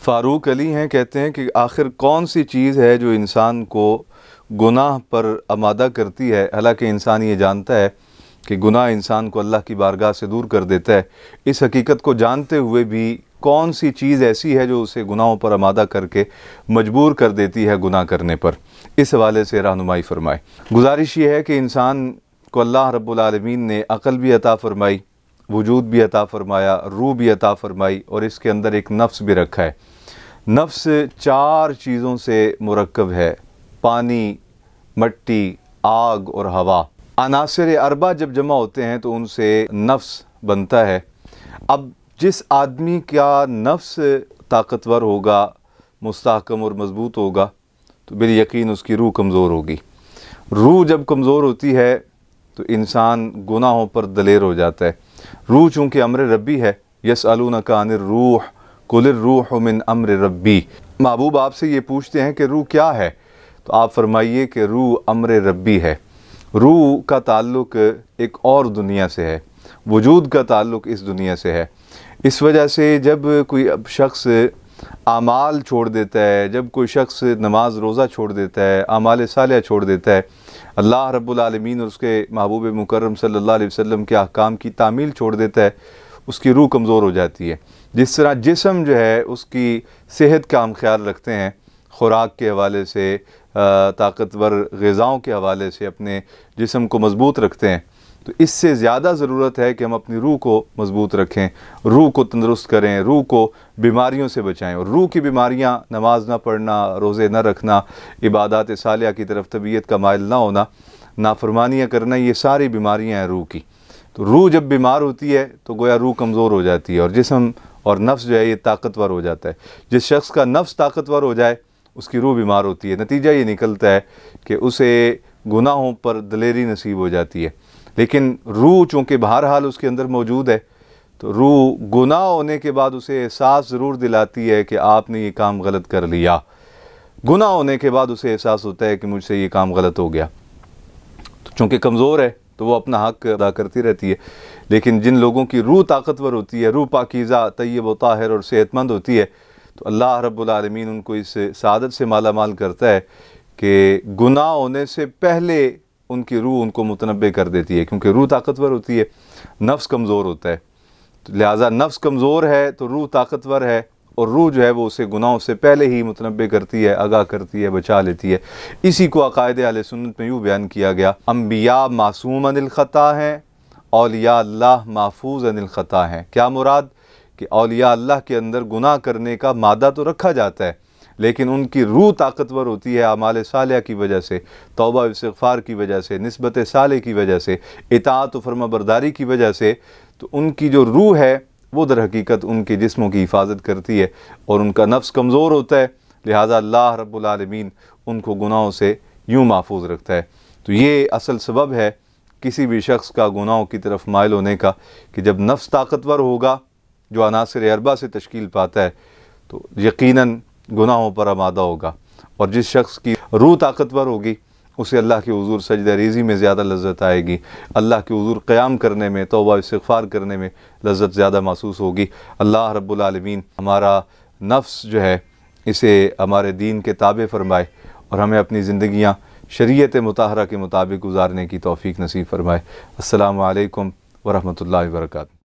फ़ारूक अली हैं, कहते हैं कि आखिर कौन सी चीज़ है जो इंसान को गुनाह पर आमादा करती है। हालांकि इंसान ये जानता है कि गुनाह इंसान को अल्लाह की बारगाह से दूर कर देता है। इस हकीकत को जानते हुए भी कौन सी चीज़ ऐसी है जो उसे गुनाहों पर आमादा करके मजबूर कर देती है गुनाह करने पर। इस हवाले से रहनुमाई फ़रमाए। गुजारिश ये है कि इंसान को अल्लाह रब्बुल आलमीन ने अक़ल भी अता फ़रमाई, वजूद भी अता फ़रमाया, रूह भी अता फ़रमाई और इसके अंदर एक नफ्स भी रखा है। नफ्स 4 चीज़ों से मुरक्कब है: पानी, मट्टी, आग और हवा। अनासिर अरबा जब जमा होते हैं तो उनसे नफ्स बनता है। अब जिस आदमी का नफ्स ताकतवर होगा, मुस्तहकम और मज़बूत होगा, तो बिल यकीन उसकी रूह कमज़ोर होगी। रूह जब कमज़ोर होती है तो इंसान गुनाहों पर दलेर हो जाता है। रूह चूँकि अम्र रब्बी है, यसअलूनका अनिर रूह कुलिर रूह मिन अम्र रब्बी। महबूब आपसे ये पूछते हैं कि रूह क्या है, तो आप फरमाइए कि रूह अम्र रब्बी है। रूह का ताल्लुक़ एक और दुनिया से है, वजूद का ताल्लुक़ इस दुनिया से है। इस वजह से जब कोई शख्स आमाल छोड़ देता है, जब कोई शख्स नमाज रोज़ा छोड़ देता है, आमाल सालिहा छोड़ देता है, अल्लाह रब्बुल आलमीन और उसके महबूब मुकर्रम सल्लल्लाहु अलैहि वसल्लम के अहकाम की तामील छोड़ देता है, उसकी रूह कमज़ोर हो जाती है। जिस तरह जिस्म जो है उसकी सेहत का हम ख्याल रखते हैं, खुराक के हवाले से, ताकतवर ग़िज़ाओं के हवाले से अपने जिस्म को मज़बूत रखते हैं, तो इससे ज़्यादा ज़रूरत है कि हम अपनी रूह को मज़बूत रखें, रूह को तंदुरुस्त करें, रूह को बीमारियों से बचाएं। और रूह की बीमारियां नमाज ना पढ़ना, रोज़े ना रखना, इबादत सालिहा की तरफ तबीयत का माइल ना होना, नाफरमानियाँ करना, ये सारी बीमारियां हैं रूह की। तो रूह जब बीमार होती है तो गोया रूह कमज़ोर हो जाती है और जिस्म और नफ्स जो है ये ताकतवर हो जाता है। जिस शख्स का नफ्स ताकतवर हो जाए उसकी रूह बीमार होती है। नतीजा ये निकलता है कि उसे गुनाहों पर दलेरी नसीब हो जाती है। लेकिन रूह चूँकि बहरहाल उसके अंदर मौजूद है, तो रूह गुनाह होने के बाद उसे एहसास ज़रूर दिलाती है कि आपने ये काम गलत कर लिया। गुनाह होने के बाद उसे एहसास होता है कि मुझसे ये काम गलत हो गया। तो चूँकि कमज़ोर है तो वो अपना हक़ अदा करती रहती है। लेकिन जिन लोगों की रूह ताकतवर होती है, रूह पाकीज़ा, तय्यब व ताहिर और सेहतमंद होती है, तो अल्लाह रब्बुल आलमीन उनको इस सआदत से माला माल करता है कि गुनाह होने से पहले उनकी रूह उनको मुतनब्बे कर देती है। क्योंकि रूह ताकतवर होती है, नफ्स कमज़ोर होता है, तो लिहाजा नफ्स कमज़ोर है तो रूह ताकतवर है और रूह जो है वो उसे गुनाहों से पहले ही मुतनब्बे करती है, आगाह करती है, बचा लेती है। इसी को अक़ायद अहले सुन्नत में यूँ बयान किया गया: अम्बिया मासूम अनिल ख़ता हैं, औलिया अल्लाह महफूज अनिल ख़ता हैं। क्या मुराद कि औलिया अल्लाह के अंदर गुनाह करने का मादा तो रखा जाता है, लेकिन उनकी रूह ताकतवर होती है अमाल सालिहा की वजह से, तौबा इस्तिग़फ़ार की वजह से, निस्बत साले की वजह से, इताअत व फरमाबरदारी की वजह से। तो उनकी जो रूह है वो दर हकीकत उनके जिस्मों की हिफाजत करती है और उनका नफ्स कमज़ोर होता है। लिहाजा अल्लाह रब्बुल आलमीन उनको गुनाहों से यूँ महफूज रखता है। तो ये असल सबब है किसी भी शख्स का गुनाहों की तरफ माइल होने का कि जब नफ्स ताकतवर होगा, जो अनासिर अरबा से तश्कील पाता है, तो यकीनन गुनाहों पर आमादा होगा। और जिस शख्स की रूह ताकतवर होगी उसे अल्लाह के हुज़ूर सजदा रेज़ी में ज़्यादा लज़्ज़त आएगी, अल्लाह के हुज़ूर क़याम करने में, तौबा इस्तिग़फ़ार करने में लज़्ज़त ज़्यादा महसूस होगी। अल्लाह रब्बुल आलमीन हमारा नफ्स जो है इसे हमारे दीन के ताबे फ़रमाए और हमें अपनी ज़िंदगियाँ शरीयत मुताहरा के मुताबिक गुजारने की तौफ़ीक़ नसीब फ़रमाए। अस्सलामु अलैकुम व रहमतुल्लाहि व बरकातुहू।